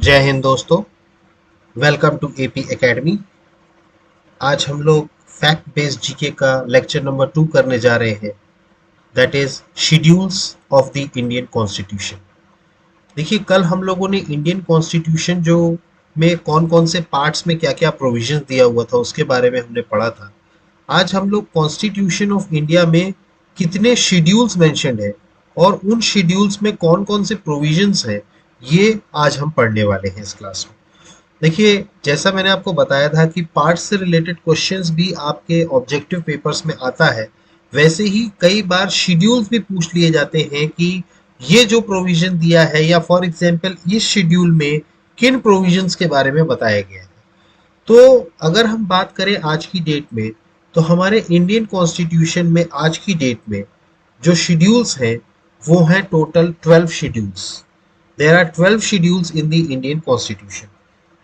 जय हिंद दोस्तों। Welcome to AP academy. आज हम लोग फैक्ट बेस्ड जीके का लेक्चर नंबर 2 करने जा रहे हैं, that is schedules of the Indian constitution. देखिए, कल हम लोगों ने इंडियन कॉन्स्टिट्यूशन जो में कौन कौन से पार्ट्स में क्या क्या प्रोविजन दिया हुआ था उसके बारे में हमने पढ़ा था। आज हम लोग कॉन्स्टिट्यूशन ऑफ इंडिया में कितने शेड्यूल्स मेंशन्ड है और उन शेड्यूल्स में कौन कौन से प्रोविजंस हैं, ये आज हम पढ़ने वाले हैं इस क्लास में। देखिए, जैसा मैंने आपको बताया था कि पार्ट से रिलेटेड क्वेश्चंस भी आपके ऑब्जेक्टिव पेपर्स में आता है, वैसे ही कई बार शेड्यूल्स भी पूछ लिए जाते हैं कि ये जो प्रोविजन दिया है या फॉर एग्जांपल इस शेड्यूल में किन प्रोविजंस के बारे में बताया गया है। तो अगर हम बात करें आज की डेट में, तो हमारे इंडियन कॉन्स्टिट्यूशन में आज की डेट में जो शेड्यूल्स हैं वो हैं total 12 schedules. There are 12 schedules in the Indian constitution.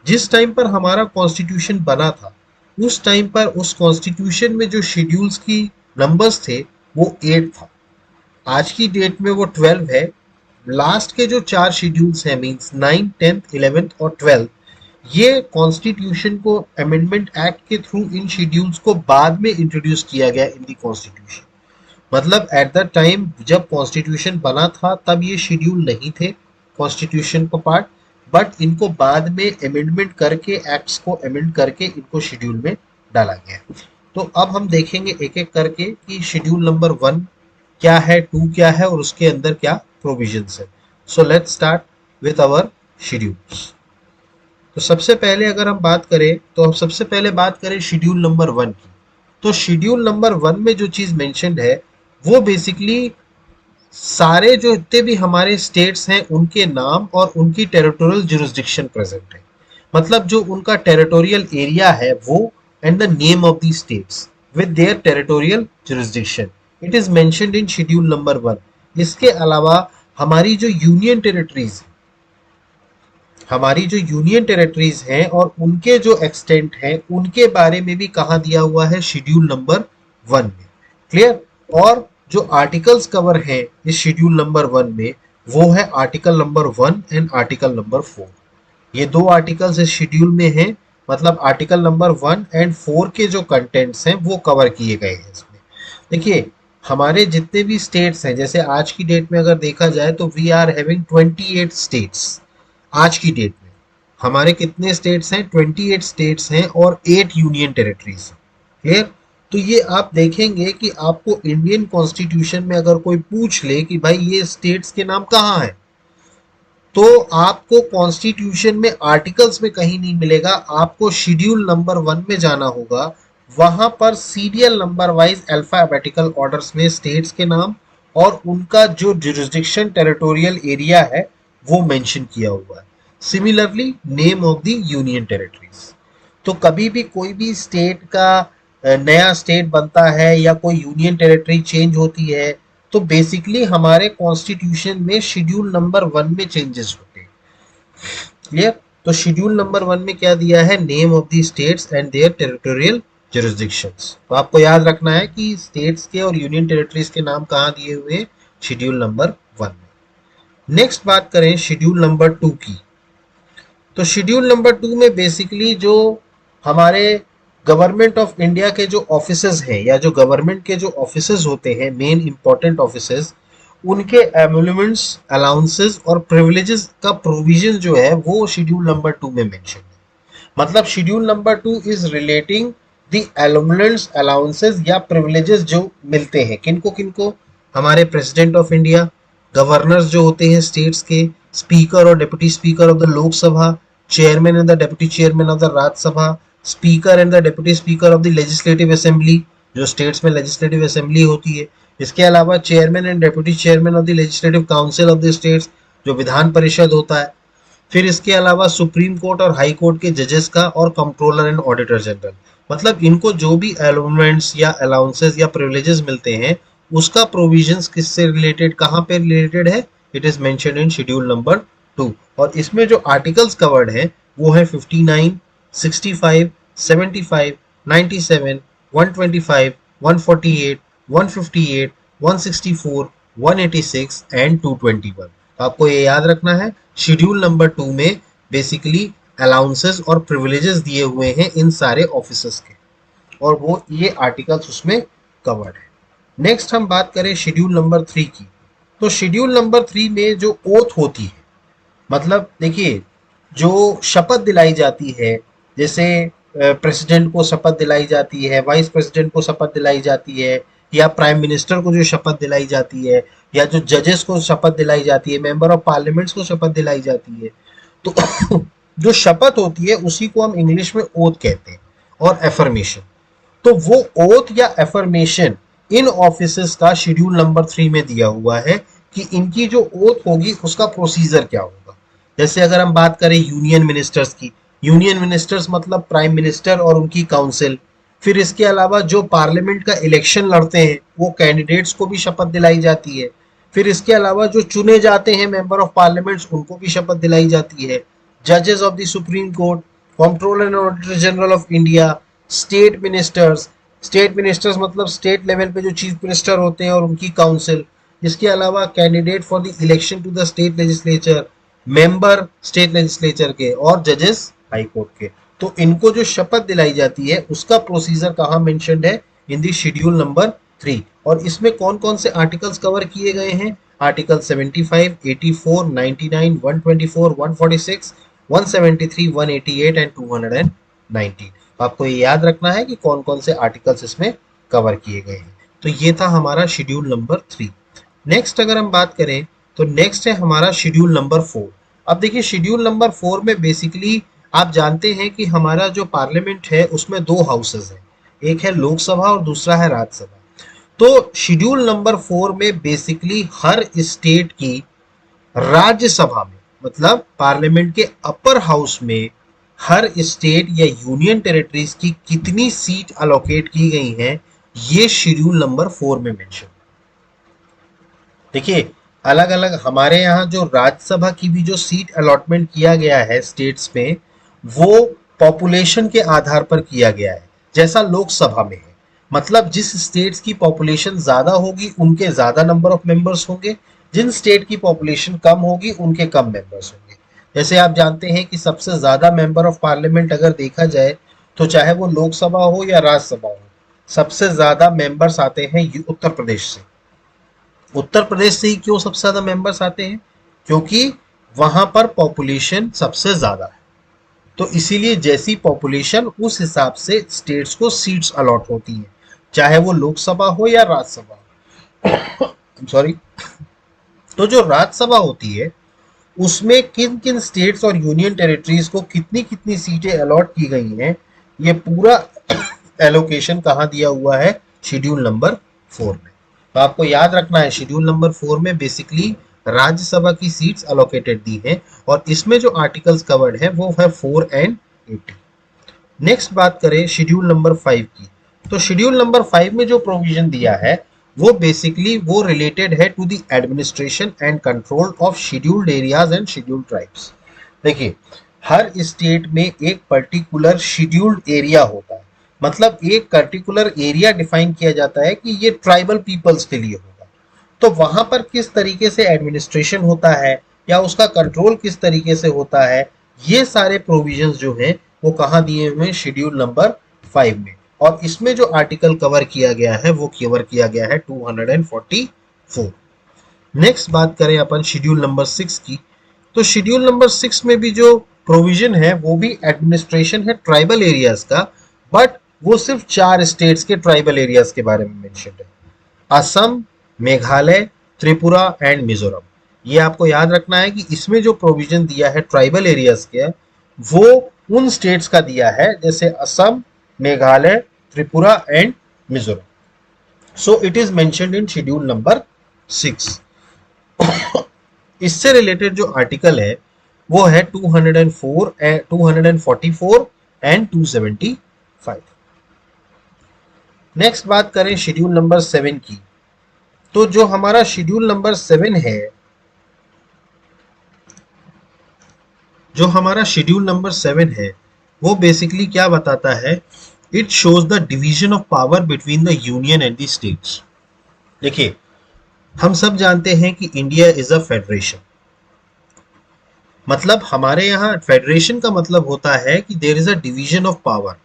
जिस टाइम पर हमारा कॉन्स्टिट्यूशन बना था उस टाइम पर उस कॉन्स्टिट्यूशन में जो शेड्यूल्स की नंबर्स थे वो 8 था। आज की डेट में वो 12 है। लास्ट के जो 4 शेड्यूल्स हैं मींस 9, 10th, 11th और 12th, ये कॉन्स्टिट्यूशन को अमेंडमेंट एक्ट के थ्रू इन शेड्यूल्स को बाद में इंट्रोड्यूस किया गया इन दी कॉन्स्टिट्यूशन। मतलब एट द टाइम जब कॉन्स्टिट्यूशन बना था तब ये शेड्यूल नहीं थे कॉन्स्टिट्यूशन का पार्ट, बट इनको बाद में अमेंडमेंट करके एक्ट्स को अमेंड करके इनको शेड्यूल में डाला गया। तो अब हम देखेंगे एक एक करके कि शेड्यूल नंबर 1 क्या है, 2 क्या है और उसके अंदर क्या प्रोविजंस है। So let's start with our schedules. तो सबसे पहले अगर हम बात करें तो हम सबसे पहले बात करें शेड्यूल नंबर 1 की। तो शेड्यूल नंबर 1 में जो चीज मेंशन्ड है वो बेसिकली सारे जो जितने भी हमारे स्टेट्स हैं उनके नाम और उनकी टेरिटोरियल जुरिस्डिक्शन प्रेजेंट है। मतलब जो उनका टेरिटोरियल एरिया है वो and the name of the states with their territorial jurisdiction, it is mentioned in schedule number 1। इसके अलावा हमारी जो यूनियन टेरिटरीज हैं और उनके जो एक्सटेंट हैं उनके बारे में भी कहाँ दिया हुआ है, शेड्यूल नंबर 1 में। क्लियर। और जो आर्टिकल्स कवर हैं इस शेड्यूल नंबर 1 में वो है article number 1 and article number 4। ये दो आर्टिकल्स इस शेड्यूल में हैं। मतलब आर्टिकल नंबर 1 एंड 4 के जो कंटेंट्स हैं वो कवर किए गए हैं इसमें। देखिए, हमारे जितने भी स्टेट्स हैं, जैसे आज की डेट में अगर देखा जाए तो वी आर हैविंग 28 स्टेट्स। आज की डेट में हमारे कितने स्टेट्स हैं, 28 स्टेट्स हैं और 8 यूनियन टेरिटरीज। क्लियर। तो ये आप देखेंगे कि आपको इंडियन कॉन्स्टिट्यूशन में अगर कोई पूछ ले कि भाई ये स्टेट्स के नाम कहाँ हैं, तो आपको कॉन्स्टिट्यूशन में आर्टिकल्स में कहीं नहीं मिलेगा। आपको शेड्यूल नंबर 1 में जाना होगा, वहां पर serial number wise alphabetical orders में स्टेट्स के नाम और उनका जो जुरिस्डिक्शन टेरिटोरियल एरिया है वो मेंशन किया हुआ है। Similarly name of the union territories. तो कभी भी कोई भी स्टेट का नया स्टेट बनता है या कोई यूनियन टेरिटरी चेंज होती है तो बेसिकली हमारे कॉन्स्टिट्यूशन में शेड्यूल नंबर 1 में चेंजेस होते हैं। क्लियर। तो शेड्यूल नंबर 1 में क्या दिया है, name of the states and their territorial jurisdictions. तो आपको याद रखना है कि स्टेट्स के और यूनियन टेरिटरीज के नाम कहाँ दिए हुए हैं, शेड्यूल नंबर 1 में। नेक्स्ट बात करें शेड्यूल नंबर 2 की। तो शेड्यूल नंबर 2 में बेसिकली जो हमारे गवर्नमेंट ऑफ इंडिया के जो ऑफिसेज हैं या जो गवर्नमेंट के जो ऑफिसेज होते हैं, मेन इंपॉर्टेंट ऑफिसेज, उनके एमोल्यूमेंट्स, अलाउंसेस और प्रिविलेजेस का प्रोविजन जो है वो शेड्यूल नंबर 2 में मेंशन है। मतलब schedule number 2 is relating the emoluments, allowances या प्रिविलेजेस जो मिलते हैं किनको किनको, हमारे प्रेसिडेंट ऑफ इंडिया, गवर्नर्स जो होते हैं स्टेट्स के, स्पीकर और deputy speaker of the Lok Sabha, chairman and the deputy chairman of the Rajya Sabha, speaker and the deputy speaker of the legislative assembly, जो स्टेट्स में लेजिस्लेटिव असेंबली होती है। इसके अलावा chairman and deputy chairman of the legislative council of the states, जो विधान परिषद होता है। फिर इसके अलावा सुप्रीम कोर्ट और हाई कोर्ट के जजेस का और कंट्रोलर एंड ऑडिटर जनरल। मतलब इनको जो भी एलोमेंट्स या अलाउंसेस या प्रिविलेजेस मिलते हैं उसका प्रोविजंस किससे रिलेटेड, कहाँ पे रिलेटेड है, it is mentioned in schedule number 2। और इसमें जो आर्टिकल्स कवर्ड हैं वो है 59, 65, 75, 97, 125, 148, 158, 164, 186 एंड 221। तो आपको ये याद रखना है शेड्यूल नंबर 2 में बेसिकली अलाउंसेस और प्रिविलेजेस दिए हुए हैं इन सारे ऑफिसर्स के, और वो ये आर्टिकल्स उसमें कवर्ड है। नेक्स्ट हम बात करें शेड्यूल नंबर 3 की। तो शेड्यूल नंबर 3 में जो ओथ होती है, मतलब देखिए जो शपथ दिलाई जाती है, जैसे प्रेसिडेंट को शपथ दिलाई जाती है, वाइस प्रेसिडेंट को शपथ दिलाई जाती है, या प्राइम मिनिस्टर को जो शपथ दिलाई जाती है, या जो जजेस को शपथ दिलाई जाती है, मेंबर ऑफ पार्लियामेंट्स को शपथ दिलाई जाती है, तो जो शपथ होती है उसी को हम इंग्लिश में ओथ कहते हैं, और एफर्मेशन। तो वो ओथ या एफर्मेशन इन ऑफिसेस का शेड्यूल नंबर 3 में दिया हुआ है कि इनकी जो ओथ होगी उसका प्रोसीजर क्या होगा। जैसे अगर हम बात करें यूनियन मिनिस्टर्स की, यूनियन मिनिस्टर्स मतलब प्राइम मिनिस्टर और उनकी काउंसिल। फिर इसके अलावा जो पार्लियामेंट का इलेक्शन लड़ते हैं वो कैंडिडेट्स को भी शपथ दिलाई जाती है। फिर इसके अलावा जो चुने जाते हैं मेंबर ऑफ पार्लियामेंट्स उनको भी शपथ दिलाई जाती है। जजेस of the supreme court, controller and auditor general of India, state ministers, state ministers मतलब स्टेट लेवल पे जो चीफ मिनिस्टर होते हैं और उनकी काउंसिल। इसके अलावा candidate for the election to the state legislature, member state legislature के, और जजेस हाई कोर्ट के। तो इनको जो शपथ दिलाई जाती है उसका प्रोसीजर कहाँ मेंशन्ड है, इन दी शेड्यूल नंबर 3। और इसमें कौन कौन से आर्टिकल्स कवर किए गए हैं, आर्टिकल 75, 84, 99, 124, 146, 173, 188 एंड 219। तो आपको ये याद रखना है कि कौन कौन से आर्टिकल्स इसमें कवर किए गए हैं। तो ये था हमारा शेड्यूल नंबर 3। नेक्स्ट अगर हम बात करें तो नेक्स्ट है हमारा शेड्यूल नंबर 4। अब देखिए शेड्यूल नंबर 4 में बेसिकली आप जानते हैं कि हमारा जो पार्लियामेंट है उसमें दो हाउसेज हैं, एक है लोकसभा और दूसरा है राज्यसभा। तो शेड्यूल नंबर 4 में बेसिकली हर स्टेट की राज्यसभा में, मतलब पार्लियामेंट के अपर हाउस में, हर स्टेट या यूनियन टेरिटरीज की कितनी सीट अलोकेट की गई हैं, ये शेड्यूल नंबर 4 में मेंशन। देखिए अलग अलग हमारे यहाँ जो राज्यसभा की भी जो सीट अलॉटमेंट किया गया है स्टेट्स में, वो पॉपुलेशन के आधार पर किया गया है, जैसा लोकसभा में है। मतलब जिस स्टेट्स की पॉपुलेशन ज्यादा होगी उनके ज्यादा नंबर ऑफ मेंबर्स होंगे, जिन स्टेट की पॉपुलेशन कम होगी उनके कम मेंबर्स होंगे। जैसे आप जानते हैं कि सबसे ज्यादा मेंबर ऑफ पार्लियामेंट अगर देखा जाए तो चाहे वो लोकसभा हो या राज्यसभा हो, सबसे ज्यादा मेंबर्स आते हैं उत्तर प्रदेश से। उत्तर प्रदेश से ही क्यों सबसे ज्यादा मेंबर्स आते हैं, क्योंकि वहां पर पॉपुलेशन सबसे ज्यादा है। तो इसीलिए जैसी पॉपुलेशन उस हिसाब से स्टेट्स को सीट्स अलॉट होती हैं, चाहे वो लोकसभा हो या राज्यसभा हो। सॉरी। तो जो राज्यसभा होती है उसमें किन किन स्टेट्स और यूनियन टेरिटरीज को कितनी कितनी सीटें अलॉट की गई हैं, ये पूरा एलोकेशन कहाँ दिया हुआ है, शेड्यूल नंबर 4 में। तो आपको याद रखना है शेड्यूल नंबर 4 में बेसिकली राज्यसभा की सीट्स अलोकेटेड दी हैं, और इसमें जो आर्टिकल्स कवर्ड है वो है 4 एंड 80। नेक्स्ट बात करें शेड्यूल नंबर 5 की। तो शेड्यूल नंबर 5 में जो प्रोविजन दिया है वो बेसिकली वो रिलेटेड है to the administration and control of scheduled areas and scheduled tribes. देखिए हर स्टेट में एक पर्टिकुलर शेड्यूल्ड एरिया होता है, मतलब एक पर्टिकुलर एरिया डिफाइन किया जाता है कि ये ट्राइबल पीपल्स के लिए होगा। तो वहां पर किस तरीके से एडमिनिस्ट्रेशन होता है या उसका कंट्रोल किस तरीके से होता है, ये सारे प्रोविजंस जो हैं वो कहाँ दिए हुए हैं, शेड्यूल नंबर 5 में। और इसमें जो आर्टिकल कवर किया गया है वो कवर किया गया है 244। नेक्स्ट बात करें अपन शेड्यूल नंबर 6 की। तो शेड्यूल नंबर 6 में भी जो प्रोविजन है वो भी एडमिनिस्ट्रेशन है ट्राइबल एरियाज का, बट वो सिर्फ 4 स्टेट्स के ट्राइबल एरियाज के बारे में मेंशन है, असम, मेघालय, त्रिपुरा एंड मिजोरम। ये आपको याद रखना है कि इसमें जो प्रोविजन दिया है ट्राइबल एरियाज के वो उन स्टेट्स का दिया है जैसे Assam, Meghalaya, Tripura and Mizoram. So it is mentioned in schedule number 6। इससे रिलेटेड जो आर्टिकल है वो है 204 एंड 275। नेक्स्ट बात करें शेड्यूल नंबर 7 की। तो जो हमारा शेड्यूल नंबर 7 है, जो हमारा शेड्यूल नंबर 7 है वो बेसिकली क्या बताता है, it shows the division of power between the union and the states. देखिए हम सब जानते हैं कि इंडिया इज अ फेडरेशन, मतलब हमारे यहाँ फेडरेशन का मतलब होता है कि there is a division of power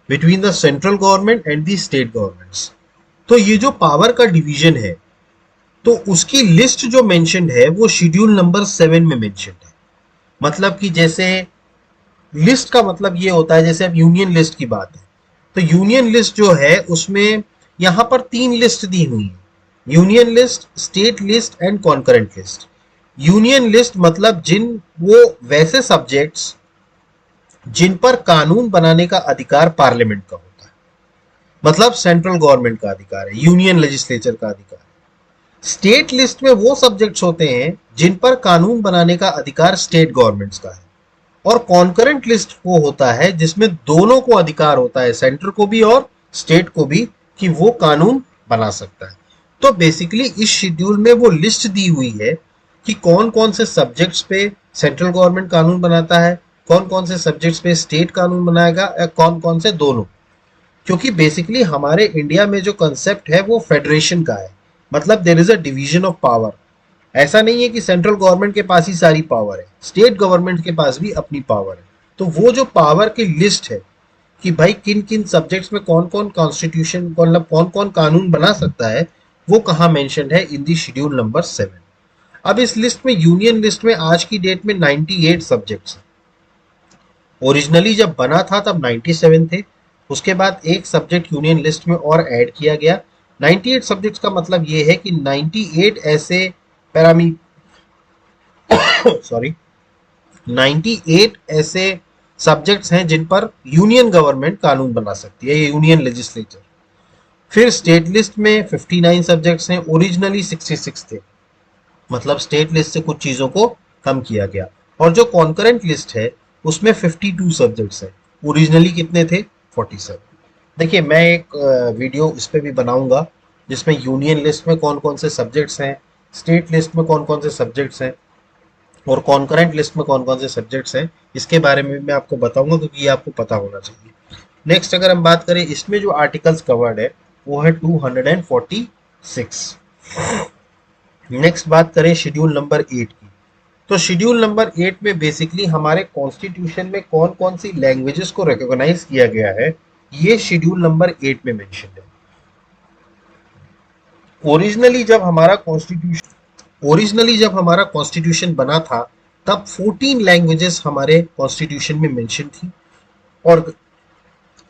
between the central government and the state governments. तो ये जो पावर का डिवीजन है, तो उसकी लिस्ट जो मेंशन्ड है वो शेड्यूल नंबर 7 में मेंशन्ड है। मतलब कि जैसे लिस्ट का मतलब ये होता है, जैसे अब यूनियन लिस्ट की बात है, तो यूनियन लिस्ट जो है उसमें यहां पर 3 लिस्ट दी हुई है, union list, state list and concurrent list. Union list मतलब जिन वो वैसे सब्जेक्ट्स जिन पर कानून बनाने का अधिकार पार्लियामेंट का होता है, मतलब सेंट्रल गवर्नमेंट का अधिकार है, यूनियन लेजिस्लेचर का अधिकार है। स्टेट लिस्ट में वो सब्जेक्ट्स होते हैं जिन पर कानून बनाने का अधिकार स्टेट गवर्नमेंट्स का है। और कॉन्करेंट लिस्ट वो होता है जिसमें दोनों को अधिकार होता है, सेंटर को भी और स्टेट को भी, कि वो कानून बना सकता है। तो बेसिकली इस शेड्यूल में वो लिस्ट दी हुई है कि कौन कौन से सब्जेक्ट्स पे सेंट्रल गवर्नमेंट कानून बनाता है, कौन कौन से सब्जेक्ट्स पे स्टेट कानून बनाएगा, या कौन कौन से दोनों। क्योंकि बेसिकली हमारे इंडिया में जो कंसेप्ट है वो फेडरेशन का है, मतलब there is a division of power. ऐसा नहीं है कि सेंट्रल गवर्नमेंट के पास ही सारी पावर है, स्टेट गवर्नमेंट के पास भी अपनी पावर है। तो वो जो पावर की लिस्ट है कि भाई किन किन सब्जेक्ट्स में कौन कौन कॉन्स्टिट्यूशन, मतलब कौन कौन कानून बना सकता है, वो कहाँ मेंशन है इन दी शेड्यूल नंबर 7। अब इस लिस्ट में, यूनियन लिस्ट में आज की डेट में 98 सब्जेक्ट्स हैं। ओरिजिनली जब बना था तब 97 थे, उसके बाद एक सब्जेक्ट यूनियन लिस्ट में और ऐड किया गया। 98 सब्जेक्ट्स का मतलब ये है कि 98 ऐसे पैरामी सॉरी 98 ऐसे सब्जेक्ट्स हैं जिन पर यूनियन गवर्नमेंट कानून बना सकती है, यूनियन लेजिस्लेचर। फिर स्टेट लिस्ट में 59 सब्जेक्ट्स हैं, ओरिजिनली 66 थे, मतलब स्टेट लिस्ट से कुछ चीजों को कम किया गया। और जो कॉन्करेंट लिस्ट है उसमें 52 सब्जेक्ट्स हैं, ओरिजिनली कितने थे, 47। देखिए मैं एक वीडियो इस पे भी बनाऊंगा जिसमें यूनियन लिस्ट में कौन कौन से सब्जेक्ट्स हैं, स्टेट लिस्ट में कौन कौन से सब्जेक्ट्स हैं, और कॉन्करेंट लिस्ट में कौन कौन से सब्जेक्ट्स हैं, इसके बारे में मैं आपको बताऊंगा, क्योंकि ये आपको पता होना चाहिए। नेक्स्ट अगर हम बात करें, इसमें जो आर्टिकल्स कवर्ड है वो है 246। नेक्स्ट बात करें शेड्यूल नंबर 8 की, तो शेड्यूल नंबर 8 में बेसिकली हमारे कॉन्स्टिट्यूशन में कौन कौन सी लैंग्वेजेस को रिकॉग्नाइज किया गया है, ये शेड्यूल नंबर 8 में मेंशन है। ओरिजिनली जब हमारा कॉन्स्टिट्यूशन बना था तब 14 लैंग्वेजेस हमारे कॉन्स्टिट्यूशन में मेंशन थी, और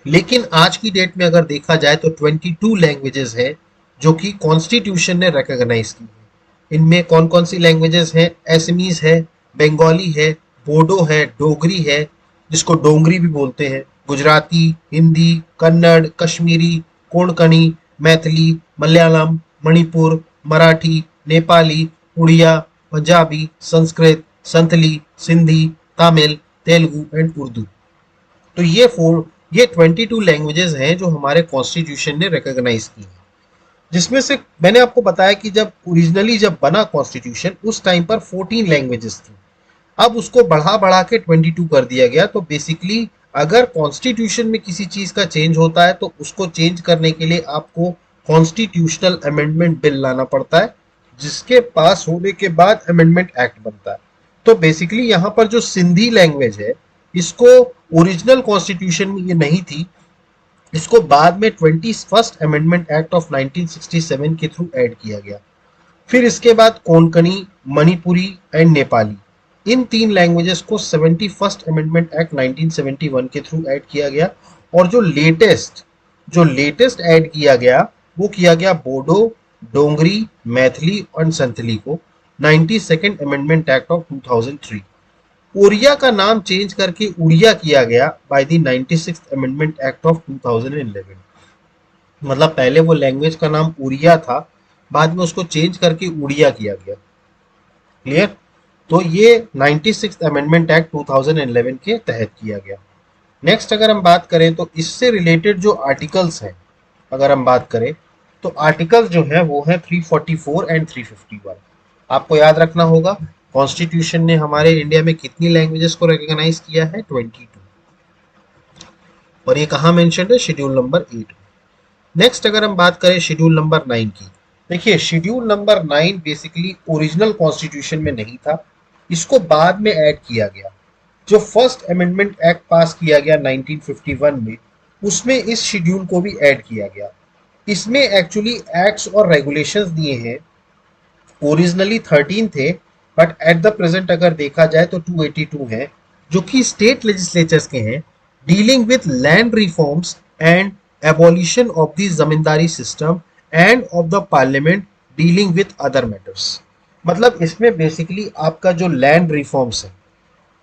लेकिन आज की डेट में अगर देखा जाए तो 22 लैंग्वेजेस हैं जो कि कॉन्स्टिट्यूशन ने रिकॉग्नाइज की है। इनमें कौन कौन सी लैंग्वेजेस हैं, एसमीज है, बंगाली है, बोडो है, डोगरी है जिसको डोंगरी भी बोलते हैं, गुजराती, हिंदी, कन्नड़, कश्मीरी, कोंकणी, मैथिली, मलयालम, मणिपुर, मराठी, नेपाली, उड़िया, पंजाबी, संस्कृत, संथली, सिंधी, तमिल, तेलुगु एंड उर्दू। तो ये 22 लैंग्वेजेस हैं जो हमारे कॉन्स्टिट्यूशन ने रिकॉग्नाइज की है, जिसमें से मैंने आपको बताया कि जब ओरिजिनली जब बना कॉन्स्टिट्यूशन उस टाइम पर 14 लैंग्वेजेस थी, अब उसको बढ़ा बढ़ा के 22 कर दिया गया। तो बेसिकली अगर कॉन्स्टिट्यूशन में किसी चीज का चेंज होता है तो उसको चेंज करने के लिए आपको कॉन्स्टिट्यूशनल अमेंडमेंट बिल लाना पड़ता है, जिसके पास होने के बाद अमेंडमेंट एक्ट बनता है। तो बेसिकली यहाँ पर जो सिंधी लैंग्वेज है, इसको ओरिजिनल कॉन्स्टिट्यूशन में ये नहीं थी, इसको बाद में 21st अमेंडमेंट एक्ट ऑफ 1967 के थ्रू ऐड किया गया। फिर इसके बाद Konkani, Manipuri and Nepali, in 3 languages को 71st अमेंडमेंट एक्ट 1971 के थ्रू ऐड किया गया। और जो लेटेस्ट ऐड किया गया वो किया गया बोडो, डोंगरी, मैथिली और संथली को 92nd अमेंडमेंट एक्ट ऑफ 2003। ओरिया का नाम चेंज करके उड़िया किया गया by the 96th amendment act of 2011। मतलब पहले वो लैंग्वेज का नाम उड़िया था, बाद में उसको चेंज करके उड़िया किया गया। क्लियर? तो ये 96th अमेंडमेंट एक्ट 2011 के तहत किया गया। नेक्स्ट अगर हम बात करें तो इससे रिलेटेड जो आर्टिकल्स हैं, अगर हम बात करें तो आर्टिकल्स जो है वो है 344 एंड 351। आपको याद रखना होगा कॉन्स्टिट्यूशन ने हमारे इंडिया में कितनी लैंग्वेजेस को रिकॉग्नाइज किया है, 22, और ये कहाँ मेंशन्ड है, शेड्यूल नंबर 8 में। नेक्स्ट अगर हम बात करें शेड्यूल नंबर 9 की, देखिए schedule number 9 basically original constitution में नहीं था, इसको बाद में ऐड किया गया। जो फर्स्ट अमेंडमेंट एक्ट पास किया गया 1951 में, उसमें इस शेड्यूल को भी ऐड किया गया। इसमें एक्चुअली एक्ट्स और रेगुलेशंस दिए हैं, ओरिजिनली 13 थे, बट एट द प्रेजेंट अगर देखा जाए तो 282 है, जो कि स्टेट लेजिस्लेचर्स के हैं, dealing with land reforms and abolition of the zamindari system end of the parliament dealing with other matters. मतलब इसमें बेसिकली आपका जो लैंड रिफॉर्म्स है,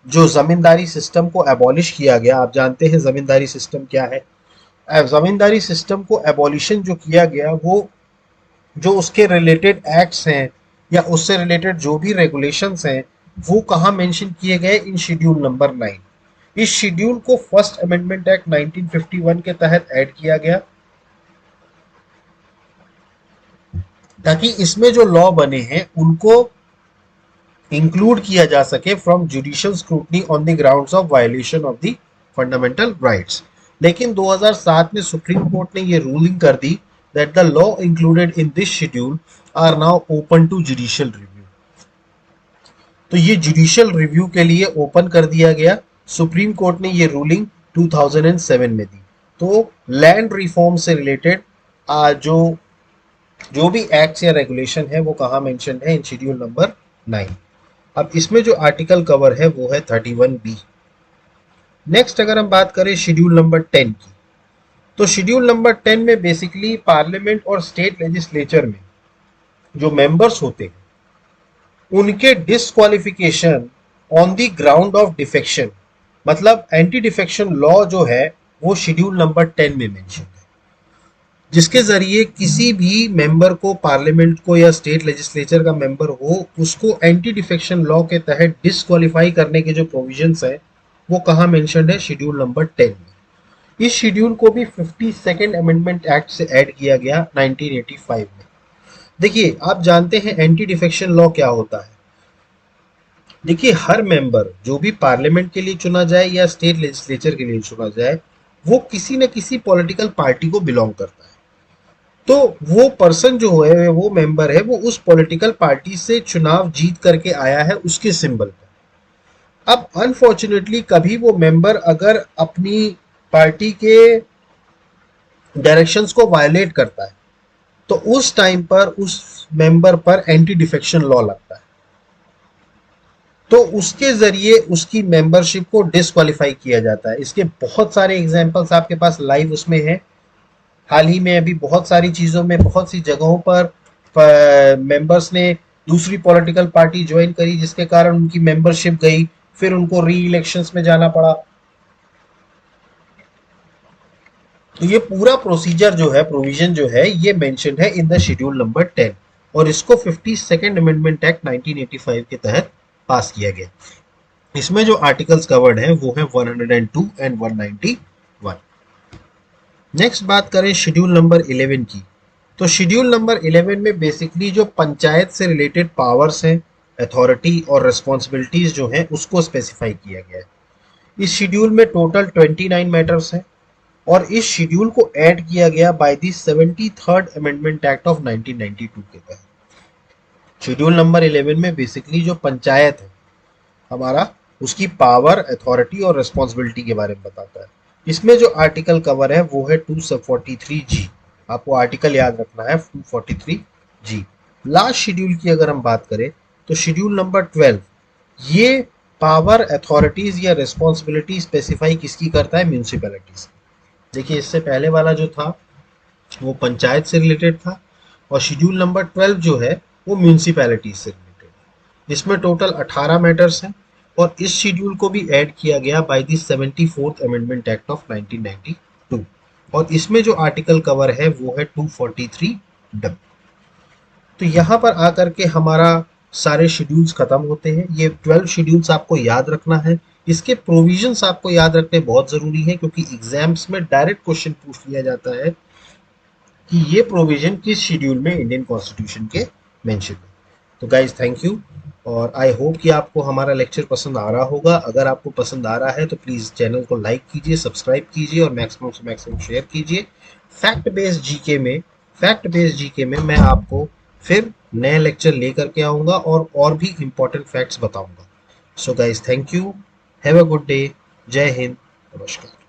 जो जमींदारी सिस्टम को एबॉलिश किया गया, आप जानते हैं जमींदारी सिस्टम क्या है। जमींदारी सिस्टम को एबॉलिशन जो किया गया, वो जो उसके रिलेटेड एक्ट्स हैं या उससे रिलेटेड जो भी रेगुलेशंस हैं, वो कहाँ मेंशन किए गए, इन शेड्यूल नंबर 9। इस शेड्यूल को फर्स्ट अमेंडमेंट एक्ट 1951 के तहत ऐड किया गया, ताकि इसमें जो लॉ बने हैं उनको इंक्लूड किया जा सके from judicial scrutiny on the grounds of violation of the fundamental rights. लेकिन 2007 में सुप्रीम कोर्ट ने ये रूलिंग कर दी that the law included in this schedule are now open to judicial review। तो ये जुडिशियल रिव्यू के लिए ओपन कर दिया गया। सुप्रीम कोर्ट ने ये रूलिंग 2007 में दी। तो लैंड रिफॉर्म से रिलेटेड जो जो भी एक्ट्स या रेगुलेशन है वो कहाँ मेंशन है, इन शेड्यूल नंबर 9। अब इसमें जो आर्टिकल कवर है वो है 31B। नेक्स्ट अगर हम बात करें शेड्यूल नंबर 10 की, तो शेड्यूल नंबर 10 में बेसिकली पार्लियामेंट और स्टेट लेजिस्लेचर में जो मेंबर्स होते हैं उनके disqualification on the ground of defection, मतलब एंटी डिफेक्शन लॉ जो है वो शेड्यूल नंबर 10 में मेंशन है, जिसके जरिए किसी भी मेंबर को, पार्लियामेंट को या स्टेट लेजिस्लेचर का मेंबर हो, उसको एंटी डिफेक्शन लॉ के तहत डिस्क्वालीफाई करने के जो प्रोविजंस है वो कहाँ मेंशन्ड है, शेड्यूल नंबर 10 में। इस शेड्यूल को भी 52nd अमेंडमेंट एक्ट से ऐड किया गया 1985 में। देखिए, आप जानते हैं एंटी डिफेक्शन लॉ क्या होता है। देखिए, हर मेंबर जो भी पार्लियामेंट के लिए चुना जाए या स्टेट लेजिस्लेचर के लिए चुना जाए, वो किसी न किसी पॉलिटिकल पार्टी को बिलोंग करता है। तो वो पर्सन जो है, वो मेंबर है, वो उस पॉलिटिकल पार्टी से चुनाव जीत करके आया है उसके सिंबल पर। अब अनफॉर्चुनेटली कभी वो मेंबर अगर अपनी पार्टी के डायरेक्शंस को वायलेट करता है, तो उस टाइम पर उस मेंबर पर एंटी डिफेक्शन लॉ लगता है। तो उसके जरिए उसकी मेंबरशिप को डिस्क्वालीफाई किया जाता है। इसके बहुत सारे एग्जांपल्स आपके पास लाइव उसमें हैं। हाल ही में अभी बहुत सारी चीज़ों में, बहुत सी जगहों पर मेंबर्स ने दूसरी पॉलिटिकल पार्टी ज्वाइन करी, जिसके कारण उनकी मेंबरशिप गई, फिर उनको री इलेक्शंस में जाना पड़ा। तो ये पूरा प्रोसीजर जो है, प्रोविजन जो है, ये मेंशन है इन द शेड्यूल नंबर 10, और इसको 52nd अमेंडमेंट एक्ट 1985 के तहत पास किया गया। इसमें जो आर्टिकल्स कवर्ड हैं वो है 102 एंड 191। नेक्स्ट बात करें शेड्यूल नंबर 11 की, तो शेड्यूल नंबर 11 में बेसिकली जो पंचायत से रिलेटेड पावर्स हैं, अथॉरिटी और रिस्पॉन्सिबिलिटीज जो हैं, उसको स्पेसिफाई किया गया है। इस शेड्यूल में टोटल 29 मैटर्स हैं, और इस शेड्यूल को ऐड किया गया by the 73rd amendment act of 1992 के तहत। शेड्यूल नंबर 11 में बेसिकली जो पंचायत है हमारा, उसकी पावर, अथॉरिटी और रिस्पॉन्सिबिलिटी के बारे में बताता है। इसमें जो आर्टिकल कवर है वो है 243G। आपको आर्टिकल याद रखना है, 243G। लास्ट शेड्यूल की अगर हम बात करें तो शेड्यूल नंबर 12, ये पावर, अथॉरिटीज या रिस्पॉन्सिबिलिटी स्पेसिफाई किसकी करता है, म्यूनिसिपैलिटीज। देखिए, इससे पहले वाला जो था वो पंचायत से रिलेटेड था, और शेड्यूल नंबर 12 जो है वो म्यूनिसिपैलिटीज से रिलेटेड है। इसमें टोटल 18 मैटर्स हैं, और इस शेड्यूल को भी ऐड किया गया by the 74th amendment act of 1992, और इसमें जो आर्टिकल कवर है वो है 243W। तो यहाँ पर आकर के हमारा सारे शेड्यूल्स खत्म होते हैं। ये 12 शेड्यूल्स आपको याद रखना है। इसके प्रोविजंस आपको याद रखने बहुत ज़रूरी है, क्योंकि एग्जाम्स में डायरेक्ट क्वेश्चन पूछ लिया जाता है कि ये प्रोविजन किस शेड्यूल में इंडियन कॉन्स्टिट्यूशन के मेंशन है। तो गाइज, थैंक यू, और आई होप कि आपको हमारा लेक्चर पसंद आ रहा होगा। अगर आपको पसंद आ रहा है तो प्लीज़ चैनल को लाइक कीजिए, सब्सक्राइब कीजिए और मैक्सिमम से मैक्सिमम शेयर कीजिए। फैक्ट बेस्ड जीके में मैं आपको फिर नए लेक्चर लेकर के आऊँगा और भी इम्पोर्टेंट फैक्ट्स बताऊँगा। So guys thank you, have a good day, जय हिंद, नमस्कार।